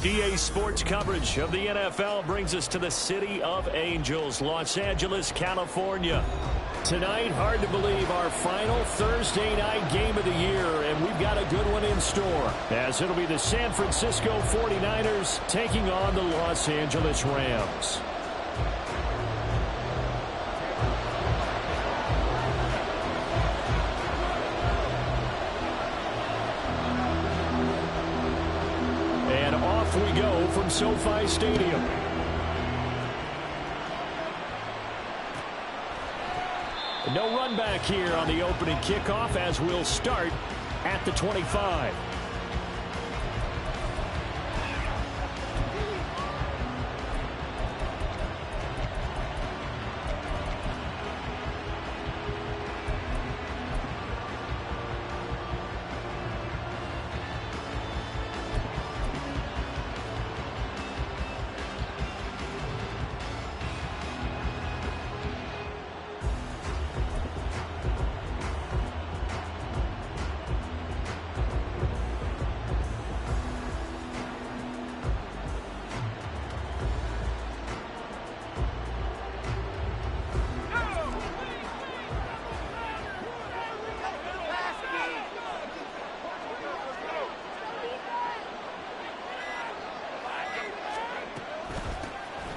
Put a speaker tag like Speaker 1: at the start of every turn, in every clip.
Speaker 1: EA Sports coverage of the NFL brings us to the City of Angels, Los Angeles, California. Tonight, hard to believe, our final Thursday night game of the year, and we've got a good one in store, as it'll be the San Francisco 49ers taking on the Los Angeles Rams. And off we go from SoFi Stadium. No run back here on the opening kickoff, as we'll start at the 25.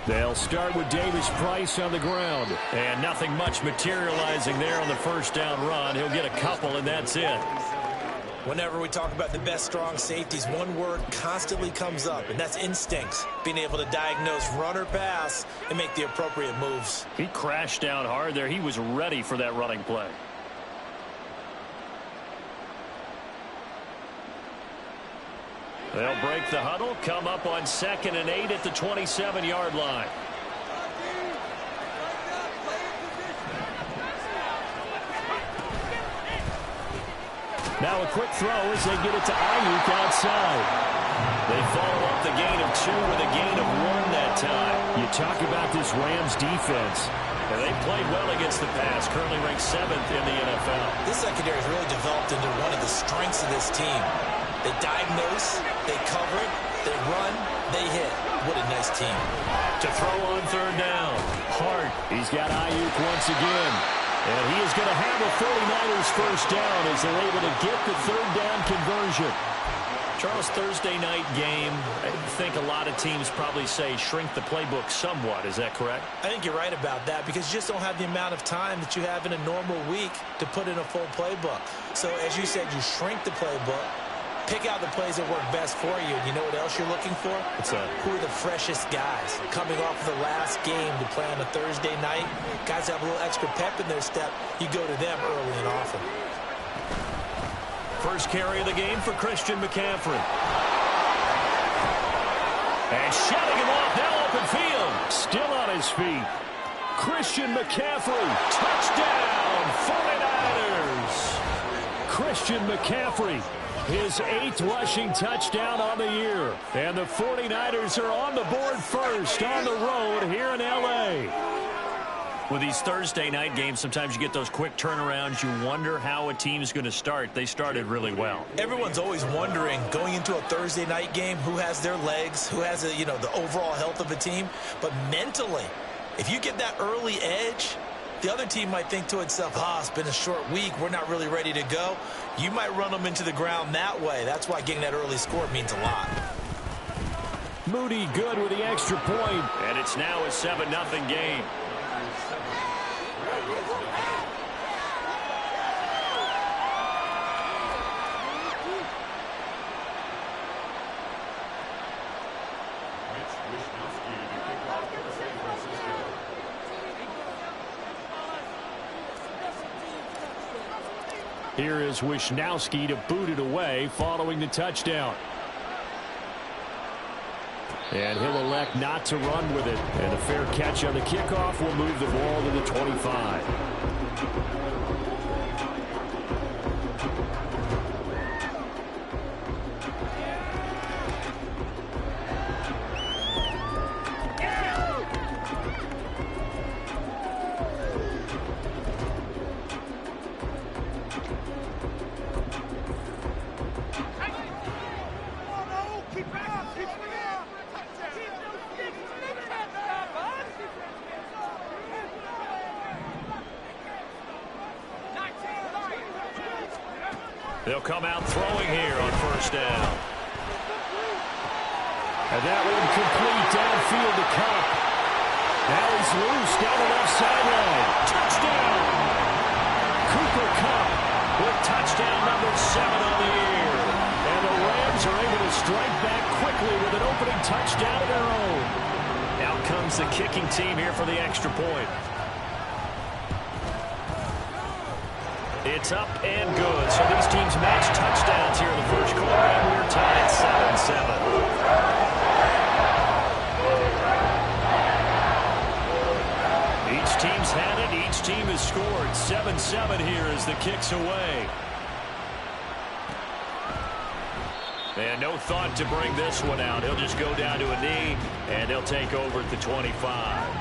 Speaker 1: They'll start with Davis Price on the ground. And nothing much materializing there on the first down run. He'll get a couple, and that's it.
Speaker 2: Whenever we talk about the best strong safeties, one word constantly comes up, and that's instincts. Being able to diagnose run or pass and make the appropriate moves.
Speaker 1: He crashed down hard there. He was ready for that running play. They'll break the huddle, come up on 2nd and 8 at the 27-yard line. Now a quick throw as they get it to Ayuk outside. They follow up the gain of 2 with a gain of 1 that time. You talk about this Rams defense. And they played well against the pass, currently ranked 7th in the NFL.
Speaker 2: This secondary has really developed into one of the strengths of this team. They diagnose, they cover it, they run, they hit. What a nice team.
Speaker 1: To throw on 3rd down. Hart, he's got Ayuk once again. And he is going to have a 49ers first down as they're able to get the 3rd down conversion.
Speaker 2: Charles, Thursday night game, I think a lot of teams probably say shrink the playbook somewhat. Is that correct? I think you're right about that because you just don't have the amount of time that you have in a normal week to put in a full playbook. So as you said, you shrink the playbook. Pick out the plays that work best for you. You know what else you're looking for? Who are the freshest guys coming off of the last game to play on a Thursday night? Guys have a little extra pep in their step. You go to them early and often.
Speaker 1: First carry of the game for Christian McCaffrey. And shutting him off now open field. Still on his feet. Christian McCaffrey. Touchdown, 49ers. Christian McCaffrey. His 8th rushing touchdown on the year. And the 49ers are on the board first on the road here in L.A. With these Thursday night games, sometimes you get those quick turnarounds. You wonder how a team's going to start. They started really well.
Speaker 2: Everyone's always wondering, going into a Thursday night game, who has their legs, who has the overall health of a team. But mentally, if you get that early edge, the other team might think to itself, it's been a short week. We're not really ready to go. You might run them into the ground that way. That's why getting that early score means a lot.
Speaker 1: Moody good with the extra point. And it's now a 7-0 game. Here is Wishnowsky to boot it away following the touchdown. And he'll elect not to run with it. And a fair catch on the kickoff will move the ball to the 25. They'll come out throwing here on first down. And that one complete downfield to Kupp. Now he's loose down the left sideline. Touchdown! Cooper Kupp with touchdown number 7 on the year. And the Rams are able to strike back quickly with an opening touchdown of their own. Out comes the kicking team here for the extra point. It's up and good. So these teams match touchdowns here in the first quarter, and we're tied 7-7. Each team's had it. Each team has scored. 7-7 here as the kick's away. And no thought to bring this one out. He'll just go down to a knee, and he'll take over at the 25.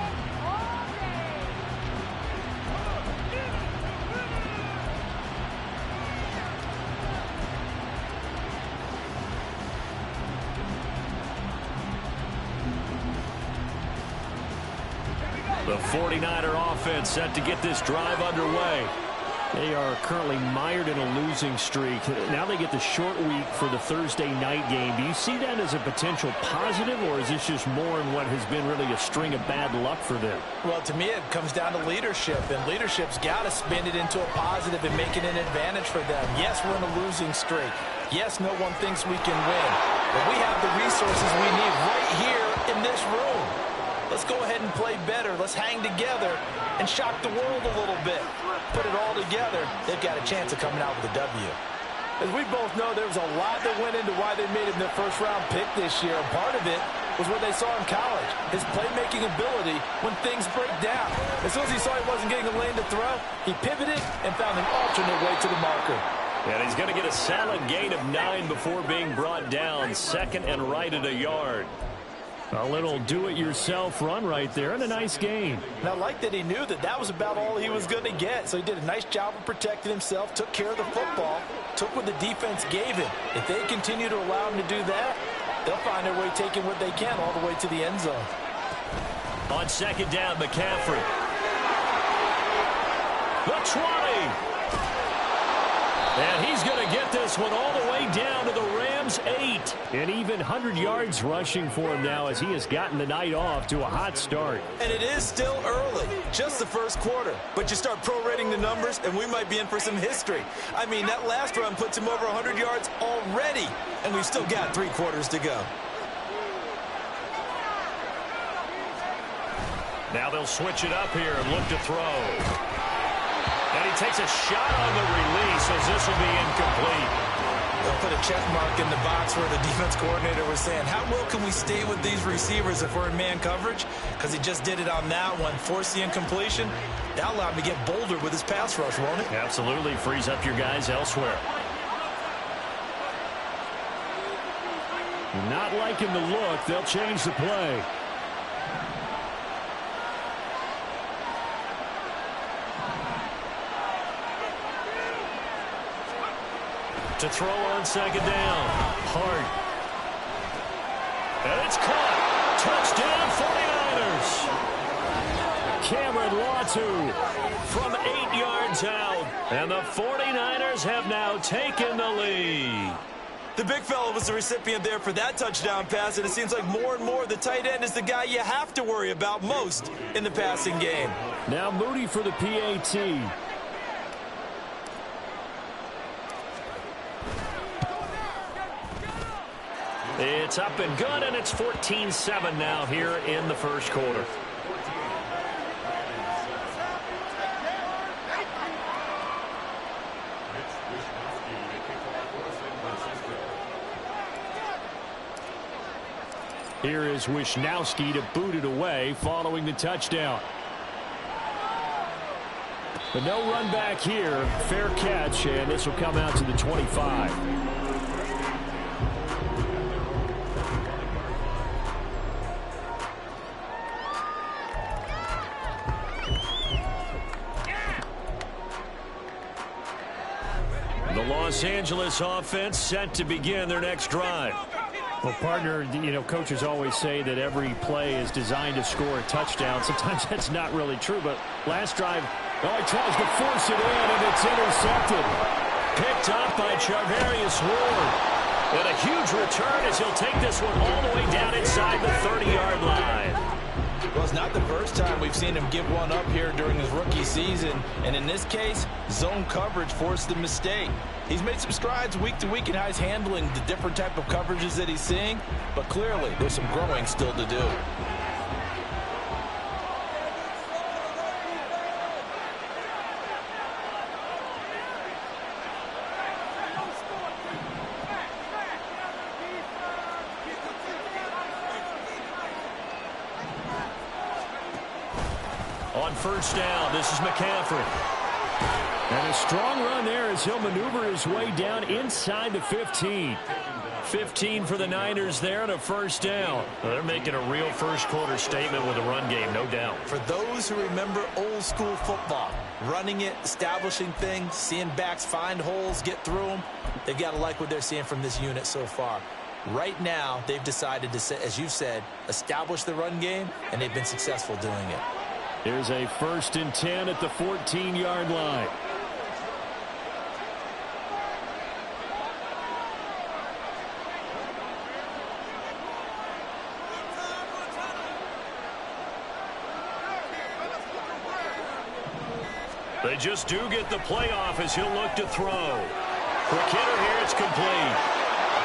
Speaker 1: The 49er offense set to get this drive underway. They are currently mired in a losing streak. Now they get the short week for the Thursday night game. Do you see that as a potential positive, or is this just more in what has been really a string of bad luck for them?
Speaker 2: Well, to me, it comes down to leadership, and leadership's got to spin it into a positive and make it an advantage for them. Yes, we're in a losing streak. Yes, no one thinks we can win, but we have the resources we need right here in this room. Let's go ahead and play better. Let's hang together and shock the world a little bit. Put it all together. They've got a chance of coming out with a W. As we both know, there was a lot that went into why they made him their first-round pick this year. And part of it was what they saw in college, his playmaking ability when things break down. As soon as he saw he wasn't getting a lane to throw, he pivoted and found an alternate way to the marker.
Speaker 1: And he's going to get a solid gain of 9 before being brought down. Second and right at a yard. A little do-it-yourself run right there, and a nice gain.
Speaker 2: And I like that he knew that that was about all he was going to get. So he did a nice job of protecting himself, took care of the football, took what the defense gave him. If they continue to allow him to do that, they'll find their way taking what they can all the way to the end zone.
Speaker 1: On second down, McCaffrey. The 20. And he's going to get this one all the way down to the Rams' 8. And even 100 yards rushing for him now as he has gotten the night off to a hot start.
Speaker 2: And it is still early, just the first quarter. But you start prorating the numbers, and we might be in for some history. I mean, that last run puts him over 100 yards already, and we've still got 3 quarters to go.
Speaker 1: Now they'll switch it up here and look to throw. And he takes a shot on the release as this will be incomplete.
Speaker 2: They'll put a check mark in the box where the defense coordinator was saying, how well can we stay with these receivers if we're in man coverage? Because he just did it on that one, forced the incompletion. That allowed him to get bolder with his pass rush, won't it?
Speaker 1: Absolutely, frees up your guys elsewhere. Not liking the look, they'll change the play. To throw on second down. Hart. And it's caught. Touchdown 49ers. Cameron Latu from 8 yards out. And the 49ers have now taken the lead.
Speaker 2: The big fella was the recipient there for that touchdown pass, and it seems like more and more the tight end is the guy you have to worry about most in the passing game.
Speaker 1: Now Moody for the PAT. It's up and good, and it's 14-7 now here in the first quarter. Here is Wisnowski to boot it away following the touchdown. But no run back here. Fair catch, and this will come out to the 25. The Los Angeles offense set to begin their next drive. Well, partner, coaches always say that every play is designed to score a touchdown. Sometimes that's not really true, but last drive, he tries to force it in, and it's intercepted. Picked up by Charvarius Ward. And a huge return as he'll take this one all the way down inside the 30-yard line.
Speaker 2: Well, it's not the first time we've seen him give one up here during his rookie season. And in this case, zone coverage forced the mistake. He's made some strides week to week in how he's handling the different type of coverages that he's seeing. But clearly, there's some growing still to do.
Speaker 1: On first down, this is McCaffrey. And a strong run there as he'll maneuver his way down inside the 15. 15 for the Niners there and a first down.
Speaker 2: Well, they're making a real first-quarter statement with a run game, no doubt. For those who remember old-school football, running it, establishing things, seeing backs find holes, get through them, they've got to like what they're seeing from this unit so far. Right now, they've decided to, as you've said, establish the run game, and they've been successful doing it.
Speaker 1: Here's a 1st and 10 at the 14-yard line. They just do get the playoff as he'll look to throw. Quick hitter here, it's complete.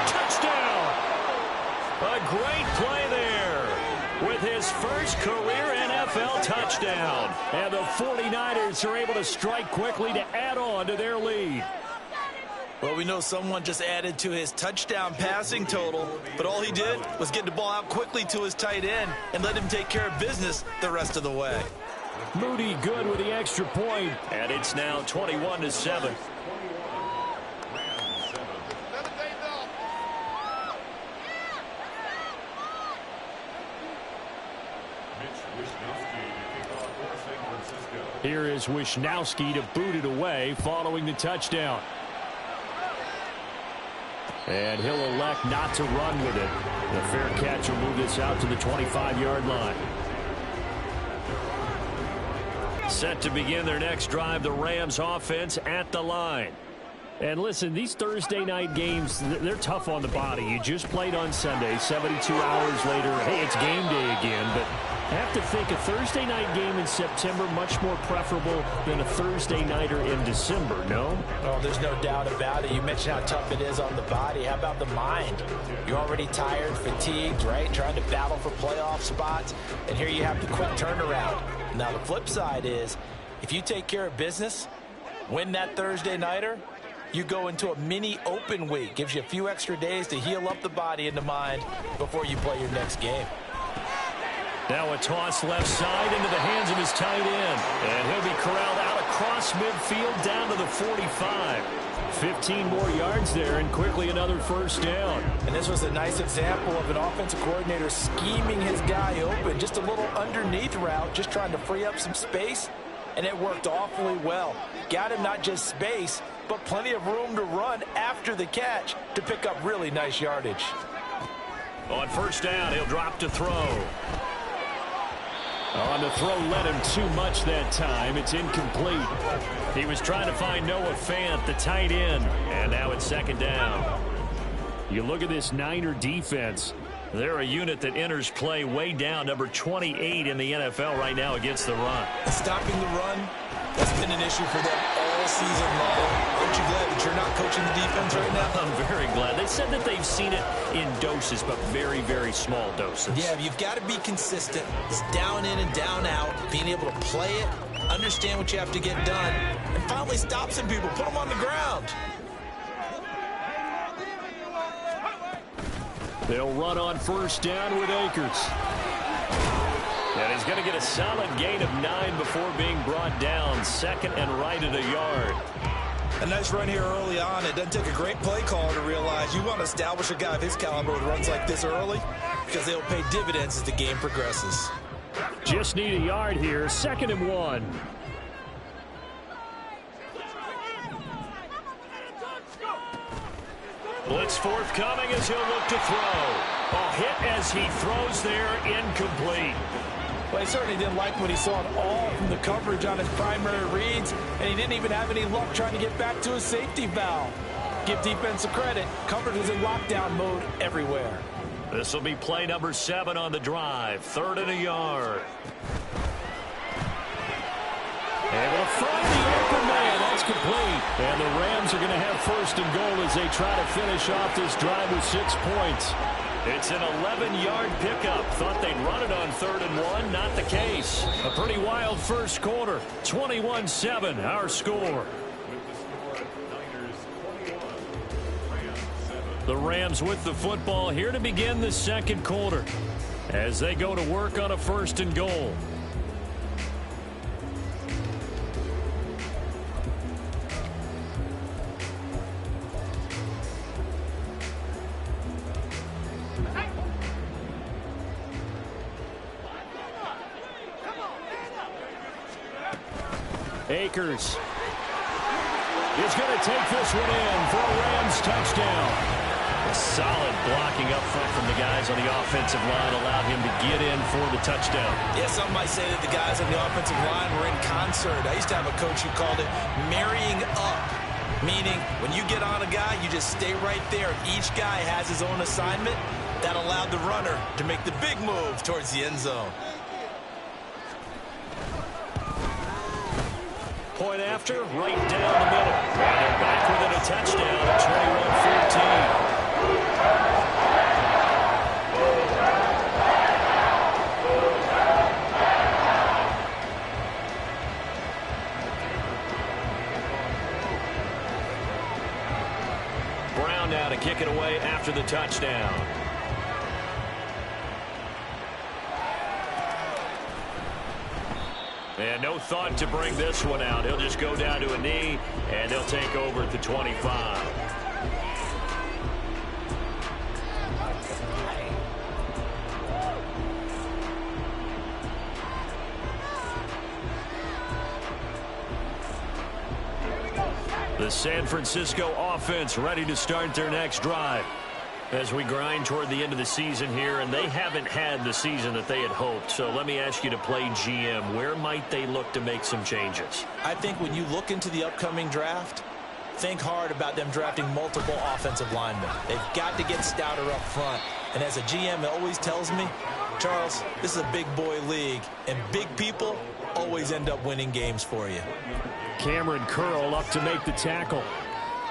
Speaker 1: Touchdown! A great play there with his first career NFL touchdown. And the 49ers are able to strike quickly to add on to their lead.
Speaker 2: Well, we know someone just added to his touchdown passing total, but all he did was get the ball out quickly to his tight end and let him take care of business the rest of the way.
Speaker 1: Moody good with the extra point, and it's now 21-7. Here is Wisnowski to boot it away following the touchdown. And he'll elect not to run with it. The fair catch will move this out to the 25-yard line. Set to begin their next drive, the Rams offense at the line. And listen, these Thursday night games, they're tough on the body. You just played on Sunday, 72 hours later, hey, it's game day again. But I have to think a Thursday night game in September much more preferable than a Thursday nighter in December, no?
Speaker 2: Oh, there's no doubt about it. You mentioned how tough it is on the body. How about the mind? You're already tired, fatigued, right? Trying to battle for playoff spots. And here you have the quick turnaround. Now, the flip side is, if you take care of business, win that Thursday nighter, you go into a mini open week. Gives you a few extra days to heal up the body and the mind before you play your next game.
Speaker 1: Now a toss left side into the hands of his tight end. And he'll be corralled out across midfield down to the 45. 15 more yards there and quickly another first down.
Speaker 2: And this was a nice example of an offensive coordinator scheming his guy open. Just a little underneath route, just trying to free up some space. And it worked awfully well. Got him not just space, but plenty of room to run after the catch to pick up really nice yardage.
Speaker 1: On first down, he'll drop to throw. On the throw, led him too much that time. It's incomplete. He was trying to find Noah Fant, the tight end, and now it's second down. You look at this Niner defense. They're a unit that enters play way down, number 28 in the NFL right now against the run.
Speaker 2: Stopping the run, that's been an issue for them all season long. Aren't you glad that you're not coaching the defense right now?
Speaker 1: I'm very glad. They said that they've seen it in doses, but very, very small doses.
Speaker 2: Yeah, you've got to be consistent. It's down in and down out, being able to play it, understand what you have to get done, and finally stop some people, put them on the ground.
Speaker 1: They'll run on first down with Akers. And he's going to get a solid gain of 9 before being brought down. Second and right at a yard.
Speaker 2: A nice run here early on. It doesn't take a great play caller to realize you want to establish a guy of his caliber with runs like this early because they'll pay dividends as the game progresses.
Speaker 1: Just need a yard here. Second and 1. Blitz forthcoming as he'll look to throw. A hit as he throws there, incomplete.
Speaker 2: Well, he certainly didn't like what he saw at all from the coverage on his primary reads, and he didn't even have any luck trying to get back to his safety valve. Give defense a credit. Coverage was in lockdown mode everywhere.
Speaker 1: This will be play number 7 on the drive. 3rd and a yard. Able to find the open man. That's complete. And the Rams are going to have 1st and goal as they try to finish off this drive with 6 points. It's an 11-yard pickup. Thought they'd run it on 3rd and 1. Not the case. A pretty wild first quarter. 21-7, our score. The Rams with the football here to begin the second quarter as they go to work on a 1st and goal. Akers is going to take this one in for a Rams touchdown. A solid blocking up front from the guys on the offensive line allowed him to get in for the touchdown.
Speaker 2: Yeah, some might say that the guys on the offensive line were in concert. I used to have a coach who called it marrying up, meaning when you get on a guy, you just stay right there. Each guy has his own assignment. That allowed the runner to make the big move towards the end zone.
Speaker 1: Point after, right down the middle. And they're back within a touchdown at 21-14. Brown now to kick it away after the touchdown. And no thought to bring this one out. He'll just go down to a knee, and they'll take over at the 25. The San Francisco offense ready to start their next drive as we grind toward the end of the season here, and they haven't had the season that they had hoped. So let me ask you to play GM. Where might they look to make some changes?
Speaker 2: I think when you look into the upcoming draft, think hard about them drafting multiple offensive linemen. They've got to get stouter up front. And as a GM, it always tells me, Charles, this is a big boy league, and big people always end up winning games for you.
Speaker 1: Cameron Curl up to make the tackle.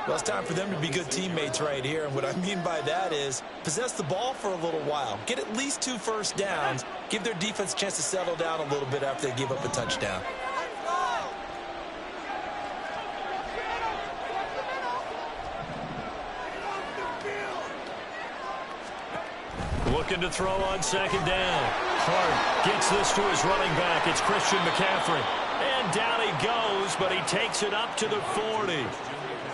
Speaker 2: Well, it's time for them to be good teammates right here. And what I mean by that is possess the ball for a little while. Get at least 2 first downs. Give their defense a chance to settle down a little bit after they give up a touchdown.
Speaker 1: Looking to throw on 2nd down. Hart gets this to his running back. It's Christian McCaffrey. And down he goes, but he takes it up to the 40.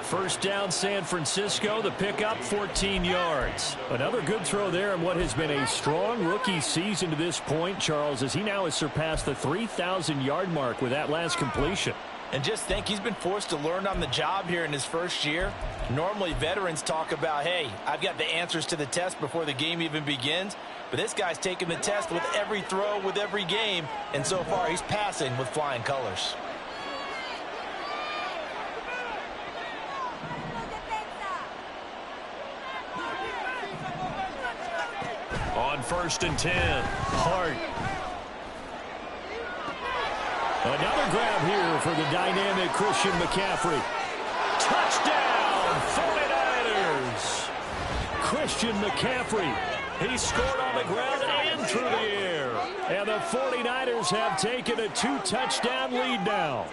Speaker 1: First down, San Francisco. The pickup, 14 yards. Another good throw there in what has been a strong rookie season to this point, Charles, as he now has surpassed the 3,000-yard mark with that last completion.
Speaker 2: And just think, he's been forced to learn on the job here in his first year. Normally, veterans talk about, hey, I've got the answers to the test before the game even begins. But this guy's taking the test with every throw, with every game. And so far, he's passing with flying colors.
Speaker 1: On 1st and 10, Hart. Another grab here for the dynamic Christian McCaffrey. Touchdown, 49ers. Christian McCaffrey. He scored on the ground and through the air. And the 49ers have taken a 2-touchdown lead now.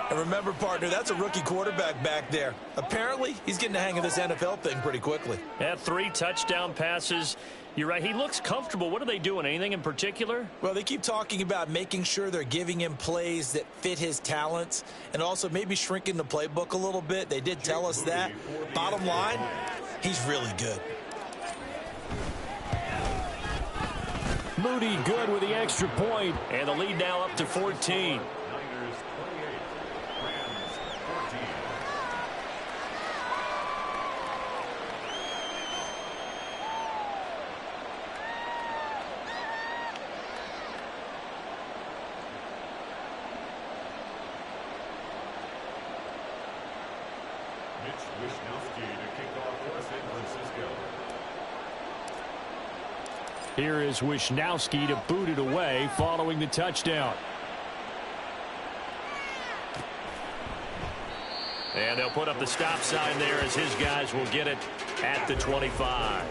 Speaker 2: And remember, partner, that's a rookie quarterback back there. Apparently, he's getting the hang of this NFL thing pretty quickly.
Speaker 1: At 3 touchdown passes. You're right. He looks comfortable. What are they doing? Anything in particular?
Speaker 2: Well, they keep talking about making sure they're giving him plays that fit his talents and also maybe shrinking the playbook a little bit. They did tell us that. Bottom line, he's really good.
Speaker 1: Moody good with the extra point, and the lead now up to 14. Here is Wisnowski to boot it away following the touchdown. And they'll put up the stop sign there as his guys will get it at the 25.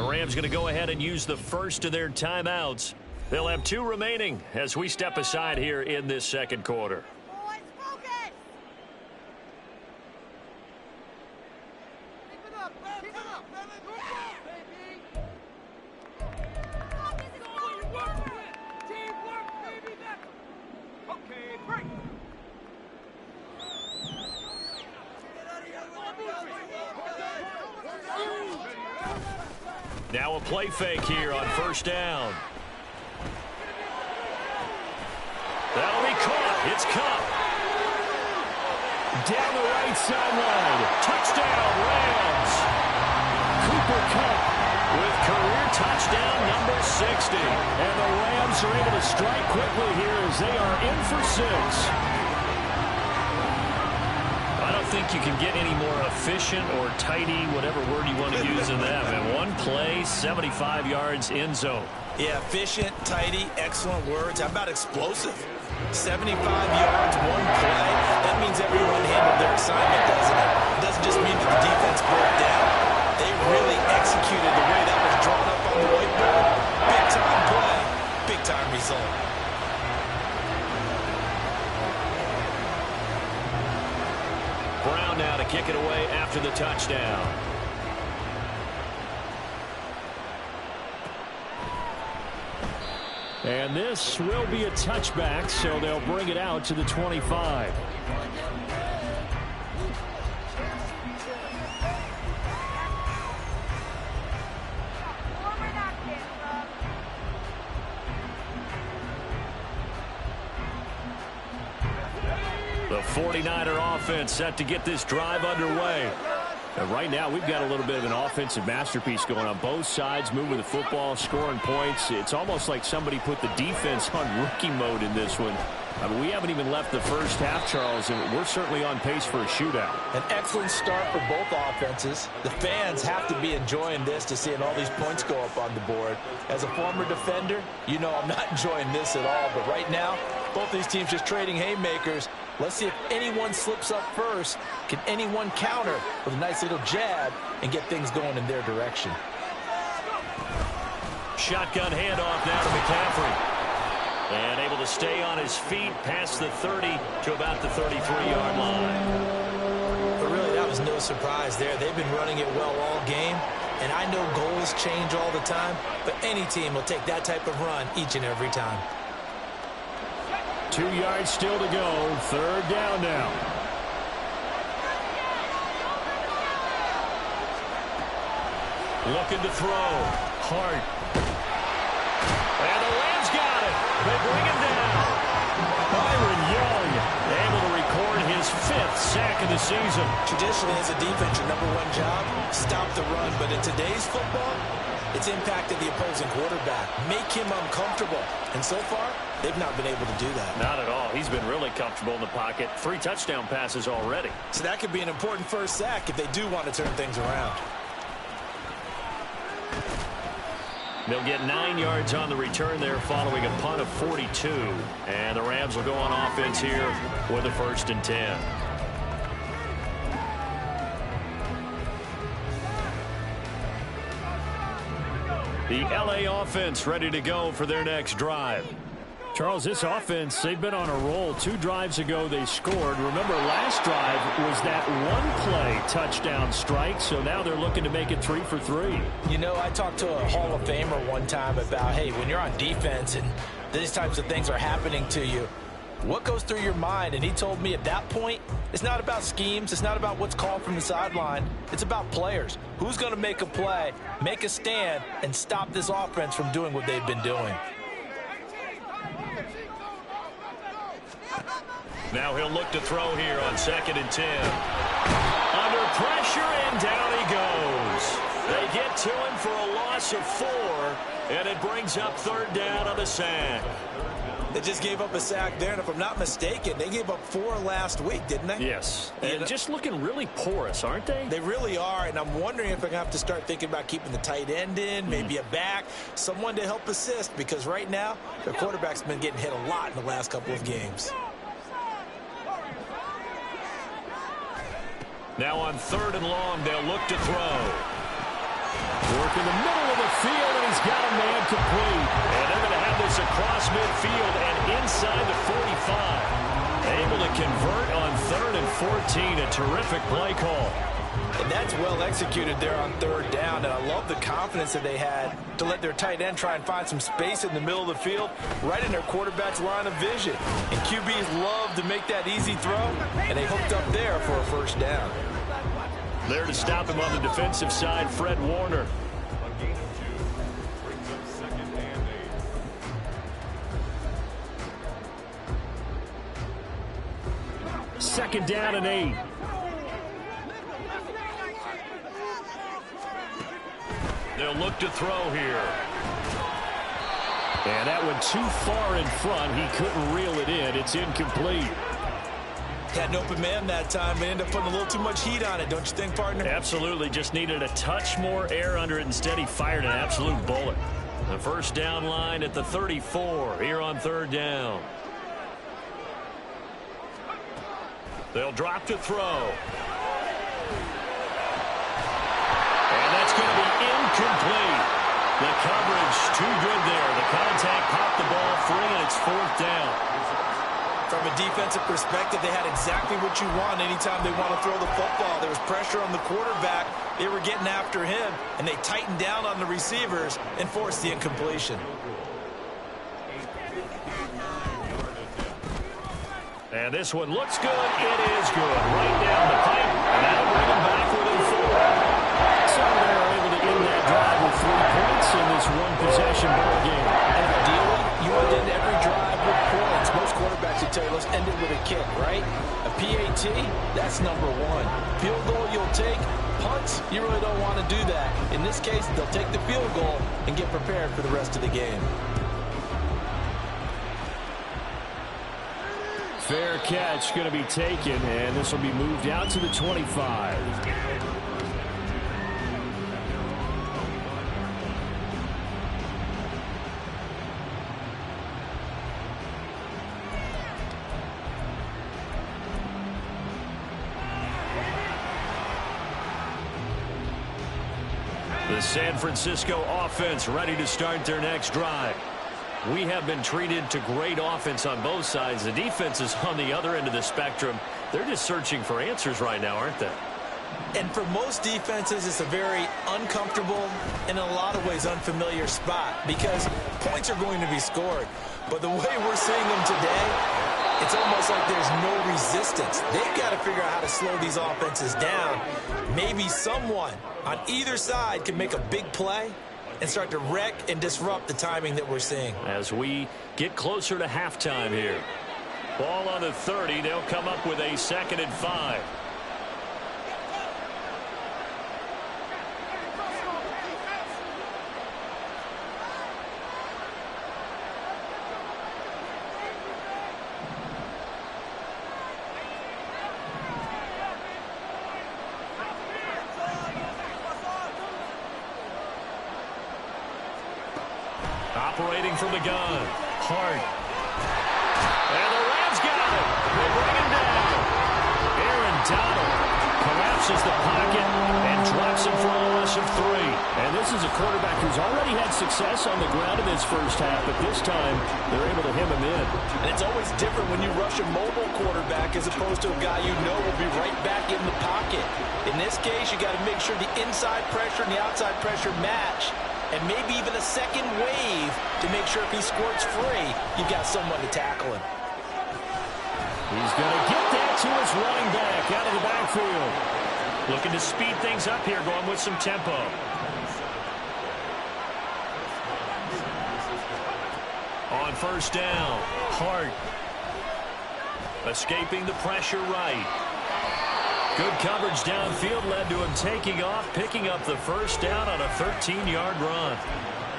Speaker 1: Rams going to go ahead and use the first of their timeouts. They'll have 2 remaining as we step aside here in this second quarter. Now a play fake here on first down. That'll be caught. It's Kupp. Down the right sideline. Touchdown, Rams. Cooper Kupp with career touchdown number 60. And the Rams are able to strike quickly here as they are in for 6. I don't think you can get any more efficient or tidy, whatever word you want to use in that. And one play, 75 yards in zone.
Speaker 2: Yeah, efficient, tidy, excellent words. How about explosive? 75 yards, one play. That means everyone handled their assignment, doesn't it? It doesn't just mean that the defense broke down. They really executed the way that was drawn up on the whiteboard. Big-time play, big-time result.
Speaker 1: Brown now to kick it away after the touchdown. And this will be a touchback, so they'll bring it out to the 25. The 49er offense set to get this drive underway. And right now, we've got a little bit of an offensive masterpiece going on both sides, moving the football, scoring points. It's almost like somebody put the defense on rookie mode in this one. I mean, we haven't even left the first half, Charles, and we're certainly on pace for a shootout.
Speaker 2: An excellent start for both offenses. The fans have to be enjoying this to seeing all these points go up on the board. As a former defender, you know I'm not enjoying this at all. But right now, both these teams just trading haymakers. Let's see if anyone slips up first. Can anyone counter with a nice little jab and get things going in their direction?
Speaker 1: Shotgun handoff now to McCaffrey. And able to stay on his feet past the 30 to about the 33-yard line.
Speaker 2: But really, that was no surprise there. They've been running it well all game. And I know goals change all the time, but any team will take that type of run each and every time.
Speaker 1: 2 yards still to go. Third down now. Looking to throw. Hart. And the Rams got it. They bring him down. Byron Young able to record his 5th sack of the season.
Speaker 2: Traditionally, as a defense, your number one job, stop the run. But in today's football, it's impacted the opposing quarterback. Make him uncomfortable. And so far, they've not been able to do that.
Speaker 1: Not at all. He's been really comfortable in the pocket. 3 touchdown passes already.
Speaker 2: So that could be an important first sack if they do want to turn things around.
Speaker 1: They'll get 9 yards on the return there following a punt of 42. And the Rams will go on offense here with a 1st and 10. The LA offense ready to go for their next drive. Charles, this offense, they've been on a roll. 2 drives ago they scored. Remember, last drive was that one-play touchdown strike, so now they're looking to make it 3 for 3.
Speaker 2: You know, I talked to a Hall of Famer one time about, hey, when you're on defense and these types of things are happening to you, what goes through your mind? And he told me at that point, it's not about schemes. It's not about what's called from the sideline. It's about players. Who's going to make a play, make a stand, and stop this offense from doing what they've been doing?
Speaker 1: Now he'll look to throw here on 2nd and 10. Under pressure, and down he goes. They get to him for a loss of 4, and it brings up 3rd down on the sack.
Speaker 2: They just gave up a sack there, and if I'm not mistaken, they gave up 4 last week, didn't they?
Speaker 1: Yes, and just looking really porous, aren't they?
Speaker 2: They really are, and I'm wondering if they're going to have to start thinking about keeping the tight end in, maybe a back, someone to help assist, because right now, their quarterback's been getting hit a lot in the last couple of games.
Speaker 1: Now on 3rd and long, they'll look to throw. Work in the middle of the field, and he's got a man complete. And they're going to have this across midfield and inside the 45. Able to convert on 3rd and 14. A terrific play call.
Speaker 2: And that's well executed there on 3rd down. And I love the confidence that they had to let their tight end try and find some space in the middle of the field, right in their quarterback's line of vision. And QBs love to make that easy throw, and they hooked up there for a 1st down.
Speaker 1: There to stop him on the defensive side, Fred Warner. Second down and 8. They'll look to throw here. And that went too far in front. He couldn't reel it in. It's incomplete.
Speaker 2: Had an open man that time, but ended up putting a little too much heat on it, don't you think, partner?
Speaker 1: Absolutely. Just needed a touch more air under it. Instead, he fired an absolute bullet. The 1st down line at the 34 here on 3rd down. They'll drop to throw. And that's going to be incomplete. The coverage too good there. The contact popped the ball free, and it's 4th down.
Speaker 2: From a defensive perspective, they had exactly what you want anytime they want to throw the football. There was pressure on the quarterback. They were getting after him, and they tightened down on the receivers and forced the incompletion.
Speaker 1: And this one looks good. It is good. Right down the pipe, and that'll bring them back within 4. So they're able to end that drive with 3 points in this one-possession ball game.
Speaker 2: And ideally, you want to end every drive with points. Most quarterbacks would tell you, let's end it with a kick, right? A PAT, that's number 1. Field goal you'll take. Punts, you really don't want to do that. In this case, they'll take the field goal and get prepared for the rest of the game.
Speaker 1: Fair catch going to be taken, and this will be moved out to the 25. The San Francisco offense ready to start their next drive. We have been treated to great offense on both sides. The defense is on the other end of the spectrum. They're just searching for answers right now, aren't they?
Speaker 2: And for most defenses, it's a very uncomfortable and in a lot of ways unfamiliar spot because points are going to be scored. But the way we're seeing them today, it's almost like there's no resistance. They've got to figure out how to slow these offenses down. Maybe someone on either side can make a big play and start to wreck and disrupt the timing that we're seeing.
Speaker 1: As we get closer to halftime here. Ball on the 30. They'll come up with a 2nd and 5. Operating from the gun. Hart. And the Rams got it. They bring him down. Aaron Donald collapses the pocket and Drops him for a loss of 3. And this is a quarterback who's already had success on the ground in this first half, but this time they're able to hem him in.
Speaker 2: And it's always different when you rush a mobile quarterback as opposed to a guy you know will be right back in the pocket. In this case, you got to make sure the inside pressure and the outside pressure match, and maybe even a second wave to make sure if he squirts free, you've got someone to tackle him.
Speaker 1: He's going to get that to his running back out of the backfield.
Speaker 2: Looking to speed things up here, going with some tempo. On first down, Hart. Escaping the pressure right. Good coverage downfield led to him taking off, picking up the first down on a 13-yard run.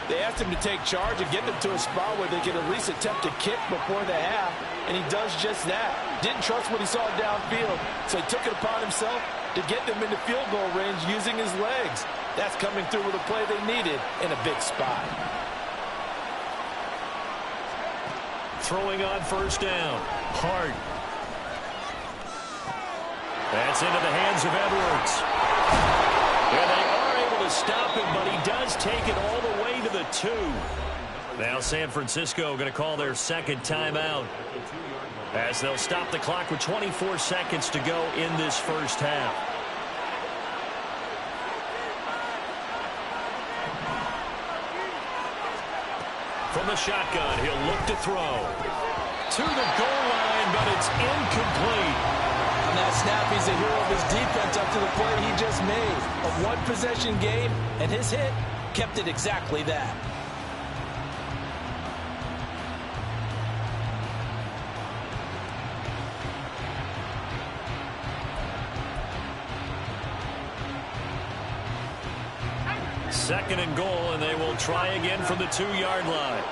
Speaker 2: They asked him to take charge and get them to a spot where they could at least attempt to kick before the half, and he does just that. Didn't trust what he saw downfield, so he took it upon himself to get them into field goal range using his legs. That's coming through with a play they needed in a big spot. Throwing on first down, Hart. That's into the hands of Edwards. And they are able to stop him, but he does take it all the way to the 2. Now San Francisco going to call their second timeout, as they'll stop the clock with 24 seconds to go in this first half. From the shotgun, he'll look to throw. To the goal line, but it's incomplete. On that snap, he's a hero of his defense up to the play he just made. A one-possession game, and his hit kept it exactly that. Second and goal, and they will try again from the 2-yard line.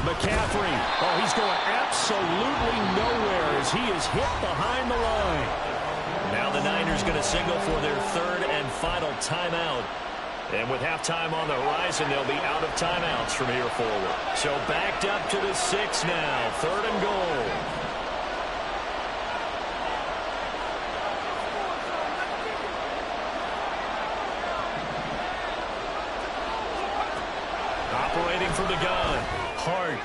Speaker 2: McCaffrey, oh, he's going absolutely nowhere as he is hit behind the line. Now the Niners going to signal for their third and final timeout. And with halftime on the horizon, they'll be out of timeouts from here forward. So backed up to the 6 now, third and goal. Operating from the gun, Hart.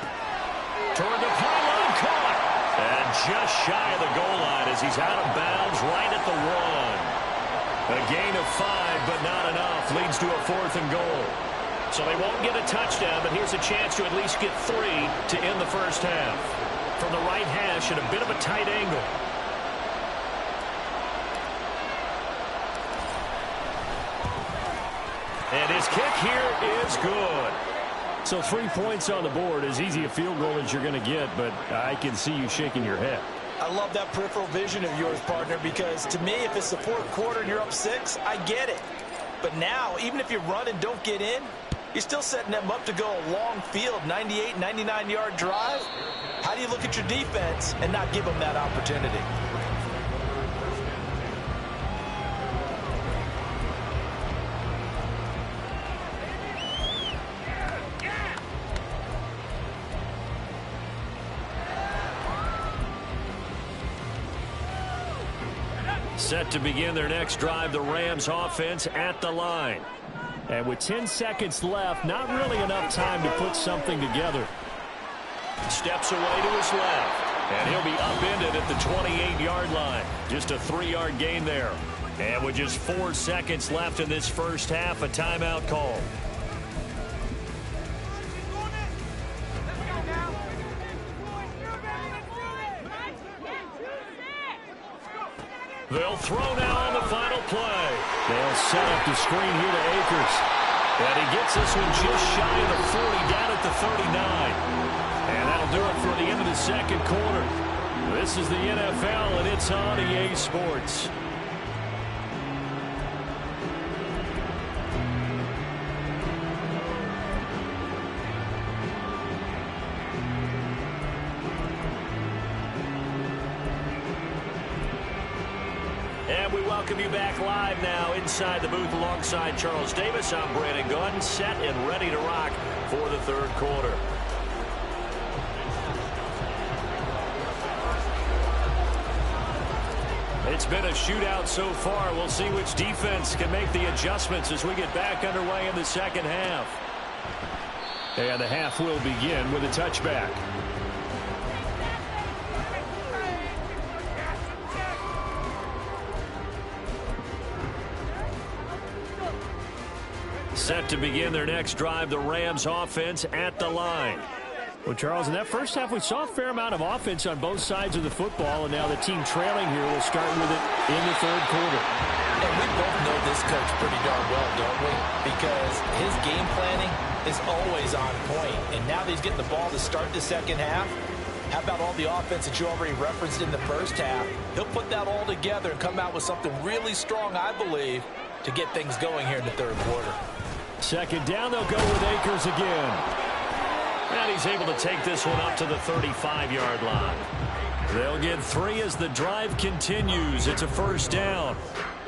Speaker 2: Toward the pylon, caught. And just shy of the goal line as he's out of bounds right at the 1. A gain of 5, but not enough. Leads to a 4th and goal. So they won't get a touchdown, but here's a chance to at least get 3 to end the first half. From the right hash at a bit of a tight angle. And his kick here is good. So 3 points on the board, as easy a field goal as you're going to get, but I can see you shaking your head. I love that peripheral vision of yours, partner, because to me, if it's the 4th quarter and you're up 6, I get it. But now, even if you run and don't get in, you're still setting them up to go a long field, 98, 99-yard drive. How do you look at your defense and not give them that opportunity? Set to begin their next drive, the Rams offense at the line. And with 10 seconds left, not really enough time to put something together. Steps away to his left. And he'll be upended at the 28-yard line. Just a 3-yard gain there. And with just 4 seconds left in this first half, a timeout call. They'll throw now on the final play. They'll set up the screen here to Akers. And he gets this one just shy of the 40, down at the 39. And that'll do it for the end of the second quarter. This is the NFL, and it's on EA Sports. And we welcome you back live now inside the booth alongside Charles Davis. I'm Brandon Gaudin, set and ready to rock for the third quarter.
Speaker 1: It's been a shootout so far. We'll see which defense can make the adjustments as we get back underway in the second half. And the half will begin with a touchback. Set to begin their next drive, the Rams offense at the line. Well, Charles, in that first half, we saw a fair amount of offense on both sides of the football, and now the team trailing here will start with it in the third quarter.
Speaker 2: And we both know this coach pretty darn well, don't we? Because his game planning is always on point. And now that he's getting the ball to start the second half, how about all the offense that you already referenced in the first half? He'll put that all together and come out with something really strong, I believe, to get things going here in the third quarter.
Speaker 1: Second down, they'll go with Akers again. And he's able to take this one up to the 35-yard line. They'll get 3 as the drive continues. It's a first down.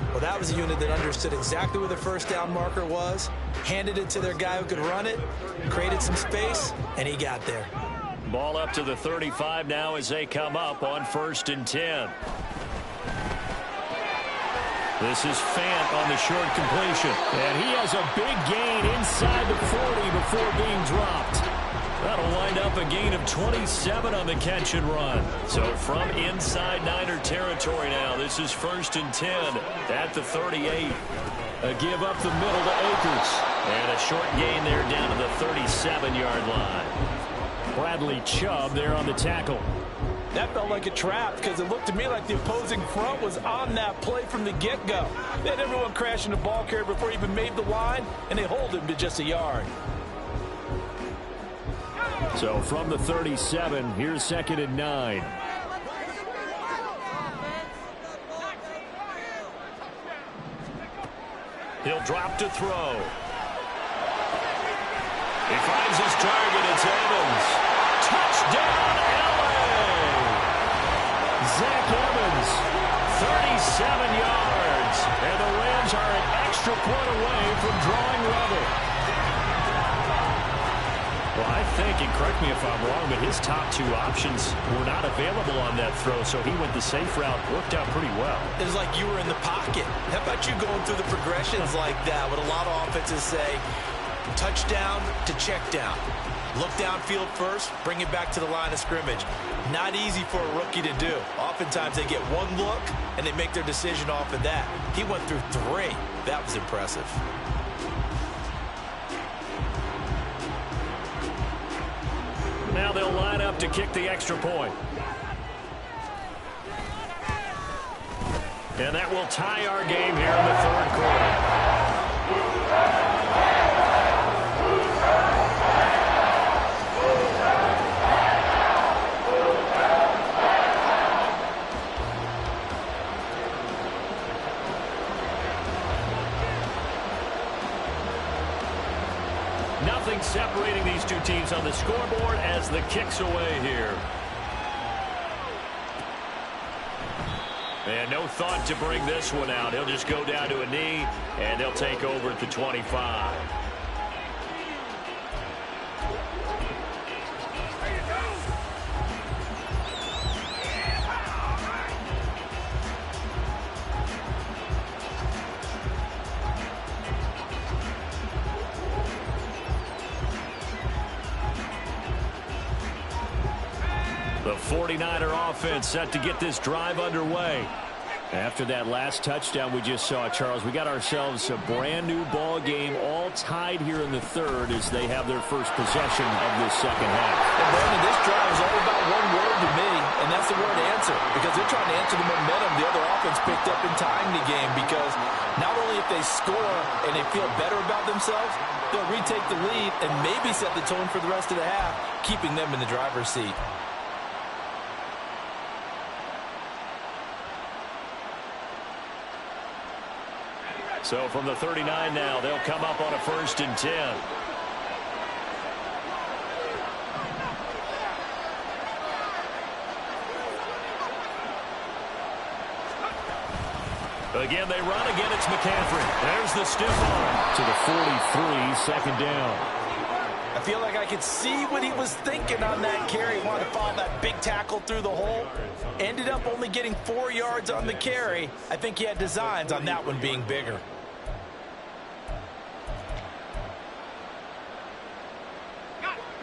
Speaker 2: Well, that was a unit that understood exactly where the first down marker was, handed it to their guy who could run it, created some space, and he got there.
Speaker 1: Ball up to the 35 now as they come up on 1st and 10. This is Fant on the short completion. And he has a big gain inside the 40 before being dropped. That'll wind up a gain of 27 on the catch and run. So from inside Niner territory now, this is 1st and 10 at the 38. A give up the middle to Akers. And a short gain there down to the 37-yard line. Bradley Chubb there on the tackle.
Speaker 2: That felt like a trap because it looked to me like the opposing front was on that play from the get-go. They had everyone crashing the ball carrier before he even made the line, and they hold him to just a yard.
Speaker 1: So from the 37, here's 2nd and 9. He'll drop to throw. He finds his target. It's Evans. Touchdown, LA! Zach Evans, 37 yards. And the Rams are an extra point away from drawing level. Well, I think, and correct me if I'm wrong, but his top 2 options were not available on that throw, so he went the safe route. Worked out pretty well.
Speaker 2: It was like you were in the pocket. How about you going through the progressions like that? What a lot of offenses say, touchdown to check down. Look downfield first, bring it back to the line of scrimmage. Not easy for a rookie to do. Oftentimes they get one look, and they make their decision off of that. He went through 3. That was impressive.
Speaker 1: Now they'll line up to kick the extra point. And that will tie our game here in the third quarter. Nothing separating these two teams on the scoreboard as the kick's away here. And no thought to bring this one out. He'll just go down to a knee, and they'll take over at the 25. The 49er offense set to get this drive underway. After that last touchdown we just saw, Charles, we got ourselves a brand new ball game, all tied here in the third as they have their first possession of this second half.
Speaker 2: And Brandon, this drive is all about one word to me, and that's the word answer, because they're trying to answer the momentum the other offense picked up in tying the game, because not only if they score and they feel better about themselves, they'll retake the lead and maybe set the tone for the rest of the half, keeping them in the driver's seat.
Speaker 1: So from the 39 now, they'll come up on a 1st and 10. Again, they run. Again, it's McCaffrey. There's the stiff arm to the 43, 2nd down.
Speaker 2: I feel like I could see what he was thinking on that carry. He wanted to follow that big tackle through the hole. Ended up only getting 4 yards on the carry. I think he had designs on that one being bigger.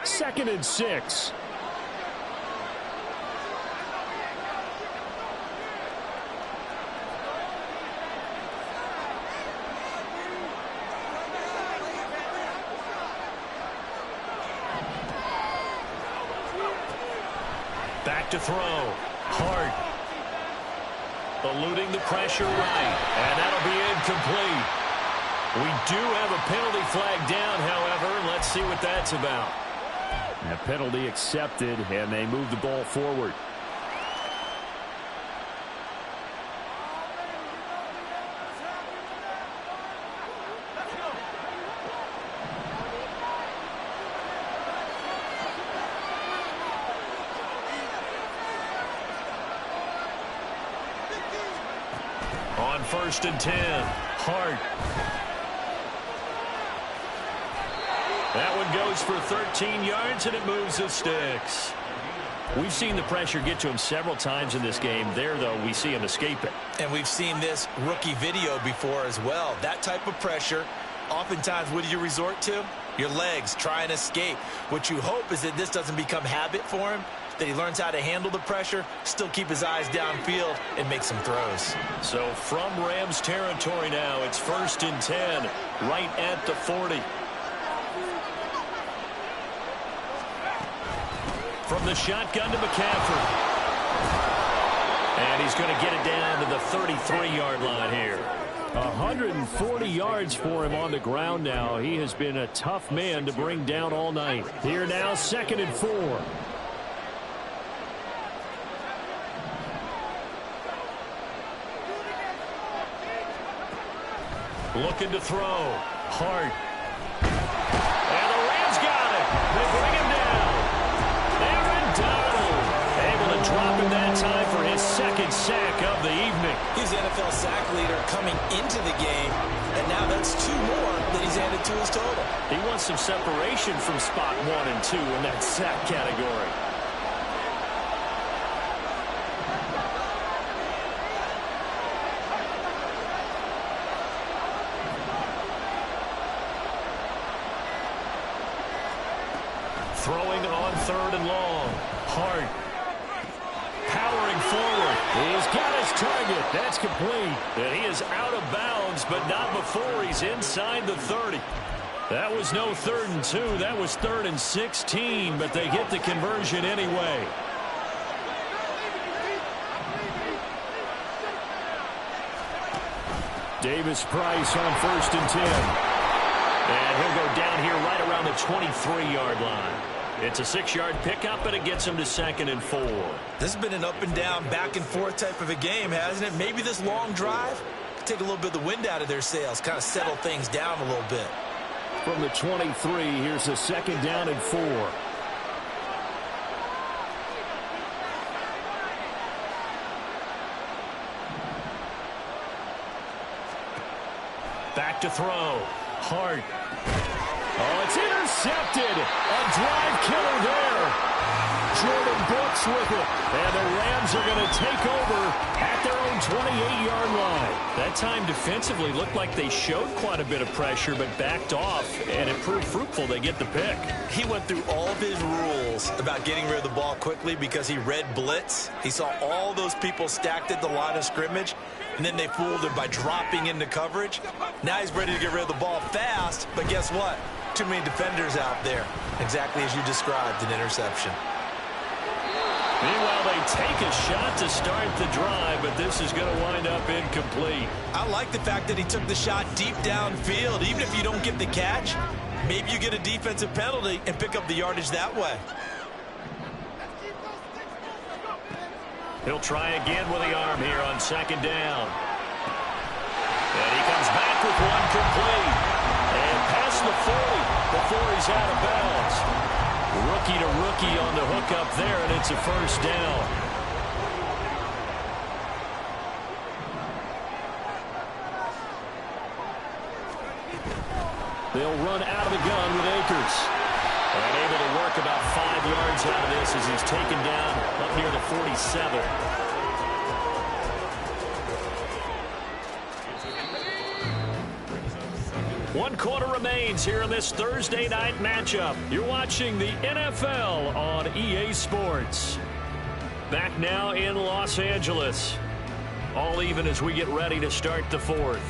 Speaker 1: Second and 6. Back to throw. Hart. Eluding the pressure right. And that'll be incomplete. We do have a penalty flag down, however. Let's see what that's about. A penalty accepted, and they move the ball forward. On 1st and 10, Hart. That one goes for 13 yards, and it moves the sticks. We've seen the pressure get to him several times in this game. There, though, we see him escape it.
Speaker 2: And we've seen this rookie video before as well. That type of pressure, oftentimes, what do you resort to? Your legs, try and escape. What you hope is that this doesn't become habit for him, that he learns how to handle the pressure, still keep his eyes downfield, and make some throws.
Speaker 1: So from Rams territory now, it's 1st and 10, right at the 40. From the shotgun to McCaffrey. And he's going to get it down to the 33-yard line here. 140 yards for him on the ground now. He has been a tough man to bring down all night. Here now, 2nd and 4. Looking to throw. Hart. And the Rams got it. They bring him down. Aaron Donald able to drop him that time for his 2nd sack of the evening.
Speaker 2: He's the NFL sack leader coming into the game, and now that's 2 more that he's added to his total.
Speaker 1: He wants some separation from spot 1 and 2 in that sack category. Throwing on 3rd and long. Hart. Powering forward. He's got his target. That's complete. And he is out of bounds, but not before he's inside the 30. That was no 3rd and 2. That was 3rd and 16, but they get the conversion anyway. Davis Price on 1st and 10. And he'll go down here right around the 23-yard line. It's a 6-yard pickup, and it gets him to 2nd and 4.
Speaker 2: This has been an up-and-down, back-and-forth type of a game, hasn't it? Maybe this long drive could take a little bit of the wind out of their sails, kind of settle things down a little bit.
Speaker 1: From the 23, here's a 2nd down and 4. Back to throw. Hart. Oh, it's intercepted. A drive killer there. Jordan Brooks with it. And the Rams are going to take over at their own 28-yard line. That time defensively looked like they showed quite a bit of pressure but backed off, and it proved fruitful. They get the pick.
Speaker 2: He went through all of his rules about getting rid of the ball quickly because he read blitz. He saw all those people stacked at the line of scrimmage, and then they fooled him by dropping into coverage. Now he's ready to get rid of the ball fast, but guess what? Too many defenders out there. Exactly as you described, an interception.
Speaker 1: Meanwhile, they take a shot to start the drive, but this is going to wind up incomplete.
Speaker 2: I like the fact that he took the shot deep downfield. Even if you don't get the catch, maybe you get a defensive penalty and pick up the yardage that way.
Speaker 1: He'll try again with the arm here on 2nd down. And he comes back with one complete. And past the 40 before he's out of bounds. Rookie to rookie on the hook up there, and it's a 1st down. They'll run out of the gun with Akers. And able to work about 5 yards out of this as he's taken down up near the 47. One quarter remains here in this Thursday night matchup. You're watching the NFL on EA Sports. Back now in Los Angeles. All even as we get ready to start the fourth.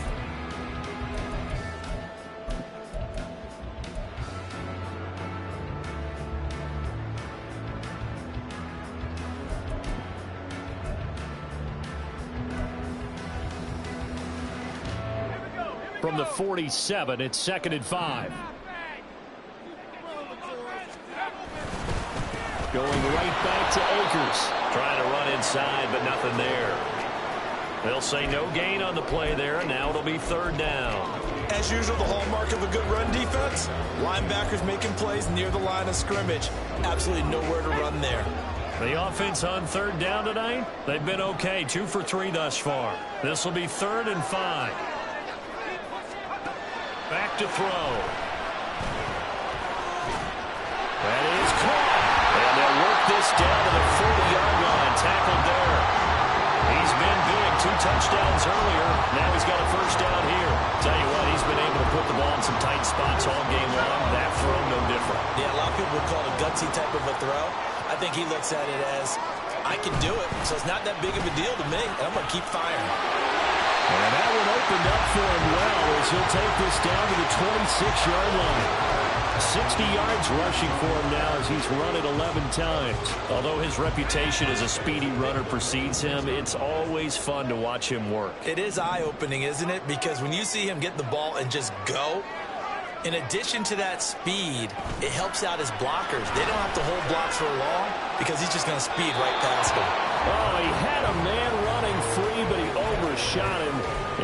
Speaker 1: From the 47, it's 2nd and 5. Going right back to Akers. Trying to run inside, but nothing there. They'll say no gain on the play there, and now it'll be 3rd down.
Speaker 2: As usual, the hallmark of a good run defense, linebackers making plays near the line of scrimmage. Absolutely nowhere to run there.
Speaker 1: The offense on 3rd down tonight, they've been okay, 2 for 3 thus far. This will be 3rd and 5. Back to throw. That is caught. And they'll work this down to the 40-yard line. Tackled there. He's been big. 2 touchdowns earlier. Now he's got a 1st down here. Tell you what, he's been able to put the ball in some tight spots all game long. That throw, no different.
Speaker 2: Yeah, a lot of people would call it a gutsy type of a throw. I think he looks at it as, I can do it, so it's not that big of a deal to me, and I'm going to keep firing.
Speaker 1: And that one opened up for him well as he'll take this down to the 26-yard line. 60 yards rushing for him now as he's run it 11 times. Although his reputation as a speedy runner precedes him, it's always fun to watch him work.
Speaker 2: It is eye-opening, isn't it? Because when you see him get the ball and just go, in addition to that speed, it helps out his blockers. They don't have to hold blocks for long because he's just going to speed right past them.
Speaker 1: Oh, he had a man running free, but he overshot him,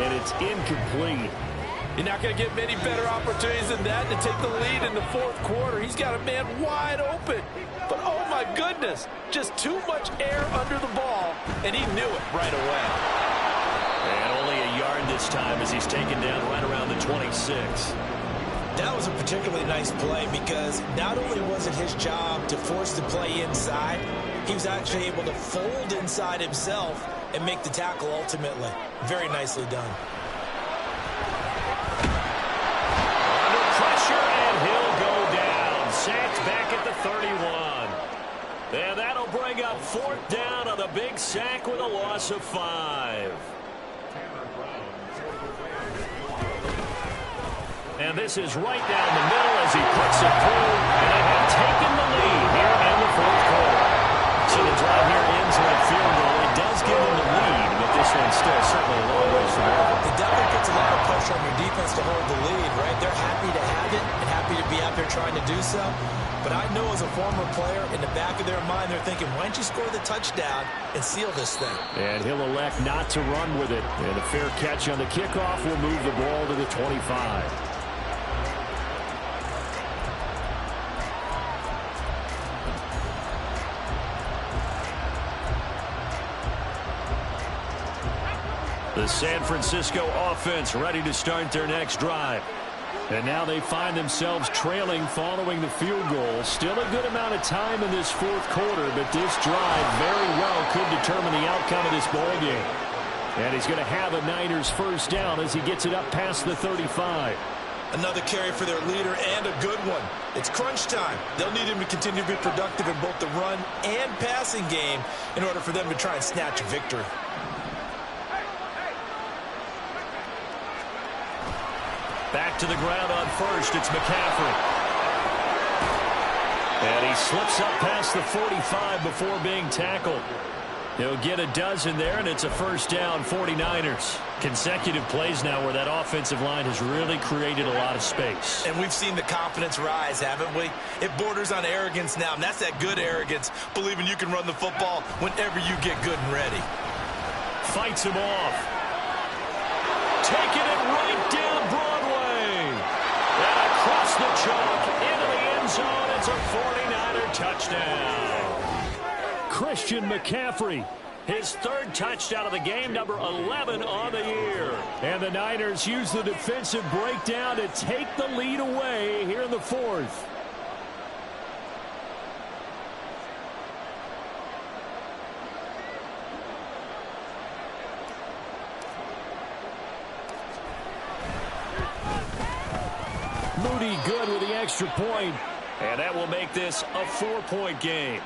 Speaker 1: and it's incomplete.
Speaker 3: You're not going to get many better opportunities than that to take the lead in the 4th quarter. He's got a man wide open. But, oh, my goodness, just too much air under the ball, and he knew it right away.
Speaker 1: And only a yard this time as he's taken down right around the 26.
Speaker 2: That was a particularly nice play because not only was it his job to force the play inside, he was actually able to fold inside himself and make the tackle ultimately. Very nicely done.
Speaker 1: Under pressure, and he'll go down. Sacked back at the 31. And that'll bring up 4th down on the big sack with a loss of 5. And this is right down the middle as he puts it through. And they have taken the lead here in the 4th quarter. So the drive here ends with a field goal. It does give them the lead, but this one's still certainly a long ways from over.
Speaker 2: It definitely puts a lot of pressure on your defense to hold the lead, right? They're happy to have it and happy to be out there trying to do so. But I know as a former player, in the back of their mind, they're thinking, why don't you score the touchdown and seal this thing?
Speaker 1: And he'll elect not to run with it. And a fair catch on the kickoff will move the ball to the 25. The San Francisco offense ready to start their next drive. And now they find themselves trailing following the field goal. Still a good amount of time in this 4th quarter, but this drive very well could determine the outcome of this ball game. And he's going to have a Niners 1st down as he gets it up past the 35.
Speaker 2: Another carry for their leader and a good one. It's crunch time. They'll need him to continue to be productive in both the run and passing game in order for them to try and snatch a victory.
Speaker 1: Back to the ground on 1st. It's McCaffrey. And he slips up past the 45 before being tackled. He'll get a dozen there, and it's a 1st down, 49ers. Consecutive plays now where that offensive line has really created a lot of space.
Speaker 2: And we've seen the confidence rise, haven't we? It borders on arrogance now, and that's that good arrogance, believing you can run the football whenever you get good and ready.
Speaker 1: Fights him off. Taking it right down Broadway. And across the chalk into the end zone. It's a 49er touchdown. Christian McCaffrey, his 3rd touchdown of the game, number 11 on the year. And the Niners use the defensive breakdown to take the lead away here in the 4th. Moody good with the extra point. And that will make this a 4-point game.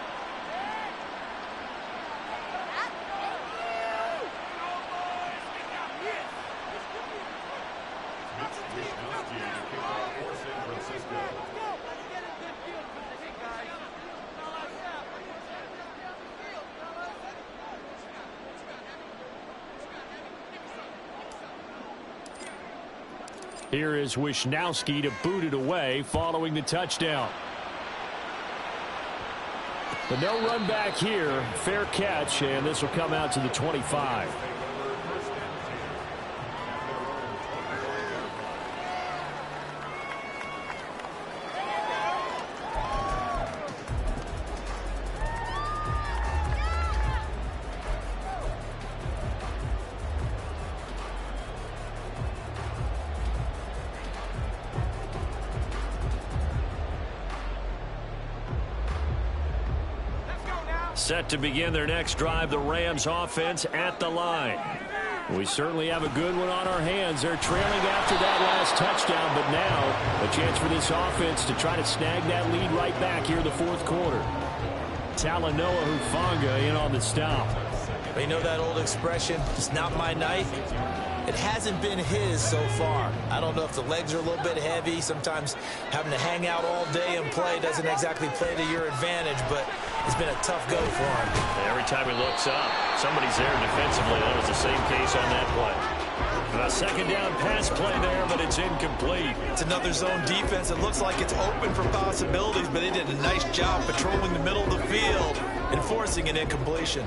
Speaker 1: Here is Wisnowski to boot it away following the touchdown. But no run back here. Fair catch, and this will come out to the 25. Set to begin their next drive, the Rams offense at the line. We certainly have a good one on our hands. They're trailing after that last touchdown, but now a chance for this offense to try to snag that lead right back here in the fourth quarter. Talanoa Hufanga in on the stop.
Speaker 2: You know that old expression, it's not my night? It hasn't been his so far. I don't know if the legs are a little bit heavy. Sometimes having to hang out all day and play doesn't exactly play to your advantage, but it's been a tough go for him.
Speaker 1: Every time he looks up, somebody's there defensively. That was the same case on that play. A second down pass play there, but it's incomplete.
Speaker 2: It's another zone defense. It looks like it's open for possibilities, but they did a nice job patrolling the middle of the field and forcing an incompletion.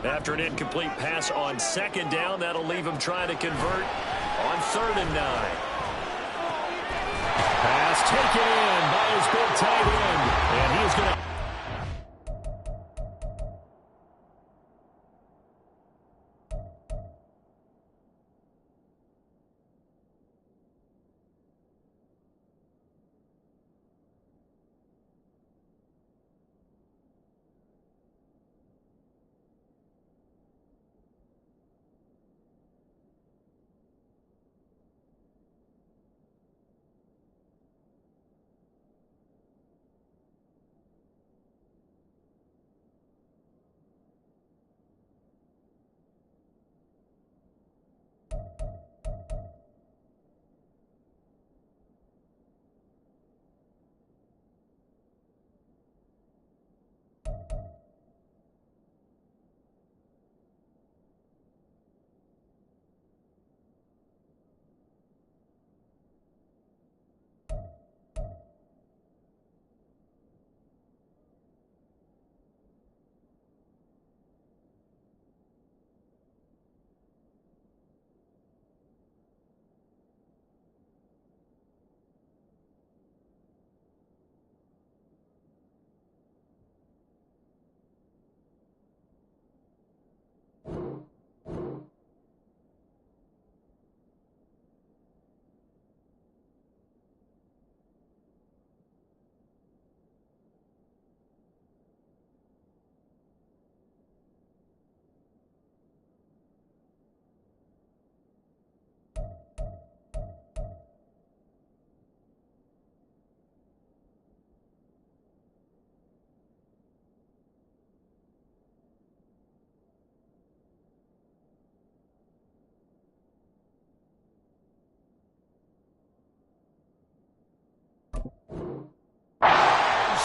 Speaker 1: After an incomplete pass on second down, that'll leave him trying to convert on 3rd and 9. Pass taken in by his big tight end, and he's going to...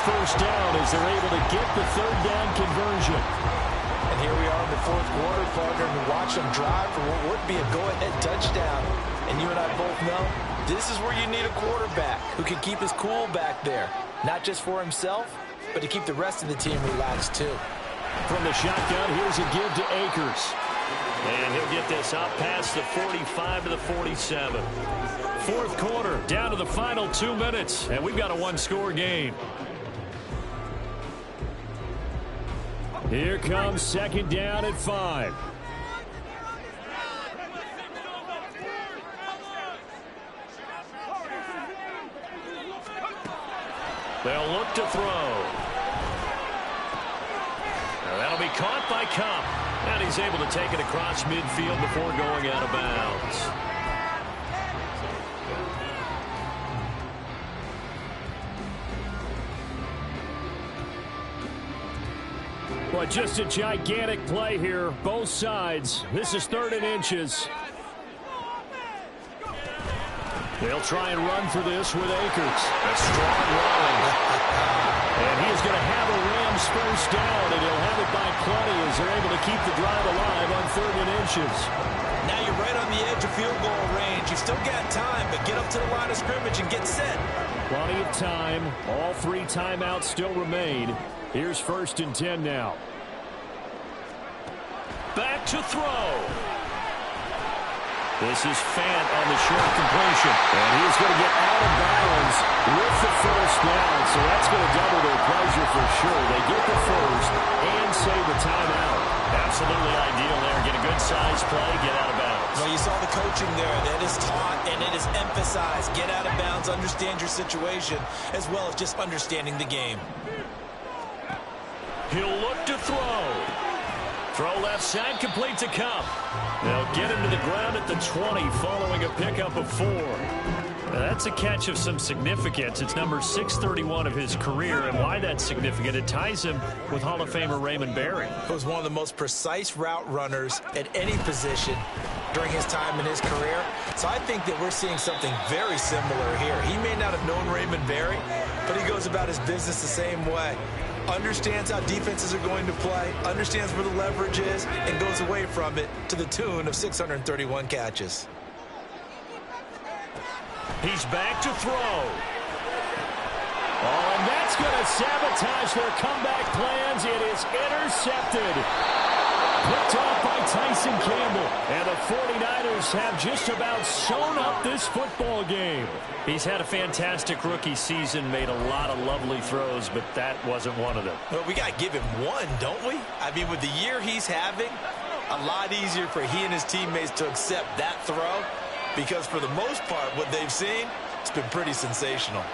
Speaker 1: First down as they're able to get the 3rd down conversion.
Speaker 2: And here we are in the fourth quarter, partner, and watch them drive for what would be a go-ahead touchdown. And you and I both know this is where you need a quarterback who can keep his cool back there, not just for himself, but to keep the rest of the team relaxed too.
Speaker 1: From the shotgun, here's a give to Akers. And he'll get this up past the 45 to the 47. Fourth quarter, down to the final 2 minutes, and we've got a one-score game. Here comes second down at 5. They'll look to throw. Now that'll be caught by Kupp. And he's able to take it across midfield before going out of bounds. Well, just a gigantic play here, both sides. This is 3rd and inches. They'll try and run for this with Akers. A strong run. And he is going to have a Rams first down, and he'll have it by plenty as they're able to keep the drive alive on 3rd and inches.
Speaker 2: Now you're right on the edge of field goal range. You've still got time, but get up to the line of scrimmage and get set.
Speaker 1: Plenty of time. All 3 timeouts still remain. Here's 1st and 10 now. Back to throw. This is Fant on the short completion. And he's going to get out of bounds with the first down. So that's going to double their pleasure for sure. They get the first and save the timeout. Absolutely ideal there. Get a good size play, get out of bounds.
Speaker 2: Well, you saw the coaching there. That is taught and it is emphasized. Get out of bounds, understand your situation, as well as just understanding the game.
Speaker 1: He'll look to throw. Throw left side, complete to Kupp. They'll get him to the ground at the 20 following a pickup of 4. Now, that's a catch of some significance. It's number 631 of his career, and why that's significant, it ties him with Hall of Famer Raymond Berry.
Speaker 2: He was one of the most precise route runners at any position during his time in his career. So I think that we're seeing something very similar here. He may not have known Raymond Berry, but he goes about his business the same way. Understands how defenses are going to play, understands where the leverage is, and goes away from it to the tune of 631 catches.
Speaker 1: He's back to throw. Oh, and that's going to sabotage their comeback plans. It is intercepted. Picked off by Tyson Campbell. And the 49ers have just about sewn up this football game. He's had a fantastic rookie season, made a lot of lovely throws, but that wasn't one of them.
Speaker 2: Well, we got to give him one, don't we? I mean, with the year he's having, a lot easier for he and his teammates to accept that throw, because for the most part, what they've seen, it's been pretty sensational.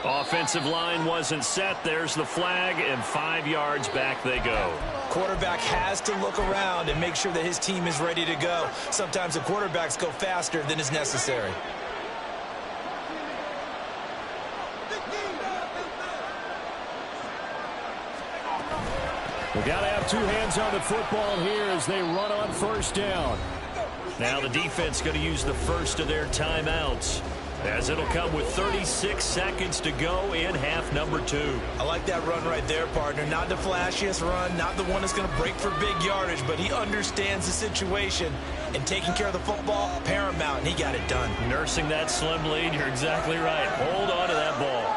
Speaker 1: Offensive line wasn't set. There's the flag, and 5 yards back they go.
Speaker 2: Quarterback has to look around and make sure that his team is ready to go. Sometimes the quarterbacks go faster than is necessary.
Speaker 1: We got to have 2 hands on the football here as they run on first down. Now the defense going to use the first of their timeouts, as it'll come with 36 seconds to go in half number 2.
Speaker 2: I like that run right there, partner. Not the flashiest run, not the one that's going to break for big yardage, but he understands the situation, and taking care of the football, paramount, and he got it done.
Speaker 1: Nursing that slim lead, you're exactly right. Hold on to that ball.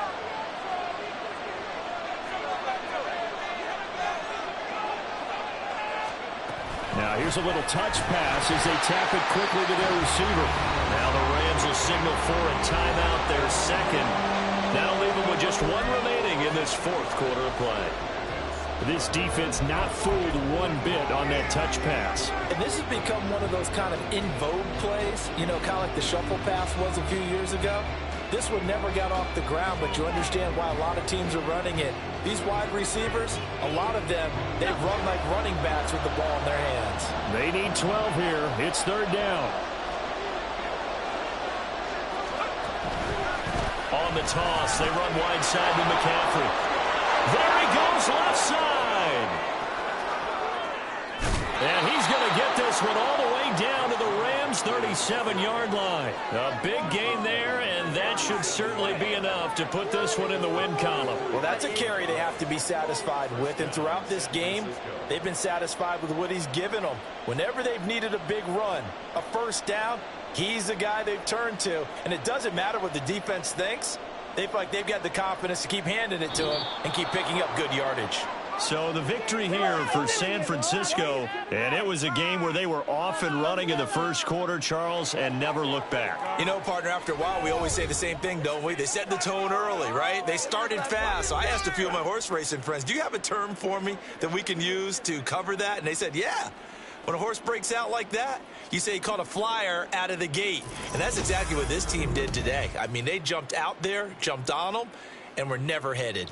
Speaker 1: Now here's a little touch pass as they tap it quickly to their receiver. Now the Rams will signal for a timeout, their second. That'll leave them with just 1 remaining in this 4th quarter of play. This defense not fooled one bit on that touch pass.
Speaker 3: And this has become one of those kind of in vogue plays, you know, kind of like the shuffle pass was a few years ago. This one never got off the ground, but you understand why a lot of teams are running it. These wide receivers, a lot of them, they run like running backs with the ball in their hands.
Speaker 1: They need 12 here. It's 3rd down. On the toss, they run wide side to McCaffrey. There he goes, left side. And he's going to get this one all the way down to the Rams' 37-yard line. A big gain there, and that should certainly be enough to put this one in the win column.
Speaker 3: Well, that's a carry they have to be satisfied with, and throughout this game, they've been satisfied with what he's given them. Whenever they've needed a big run, a first down, he's the guy they've turned to, and it doesn't matter what the defense thinks. They feel like they've got the confidence to keep handing it to him and keep picking up good yardage.
Speaker 1: So the victory here for San Francisco, and it was a game where they were off and running in the first quarter, Charles, and never looked back.
Speaker 2: You know, partner, after a while, we always say the same thing, don't we? They set the tone early, right? They started fast. So I asked a few of my horse racing friends, do you have a term for me that we can use to cover that? And they said, yeah. When a horse breaks out like that, you say he caught a flyer out of the gate. And that's exactly what this team did today. I mean, they jumped out there, jumped on them, and were never headed.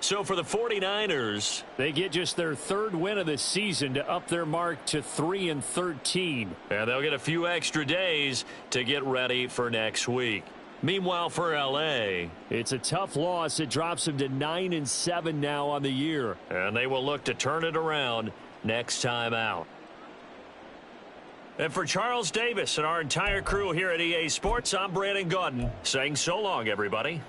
Speaker 1: So for the 49ers, they get just their third win of the season to up their mark to 3-13. And they'll get a few extra days to get ready for next week. Meanwhile, for L.A., it's a tough loss. It drops them to 9-7 now on the year. And they will look to turn it around next time out. And for Charles Davis and our entire crew here at EA Sports, I'm Brandon Gaudin saying so long, everybody.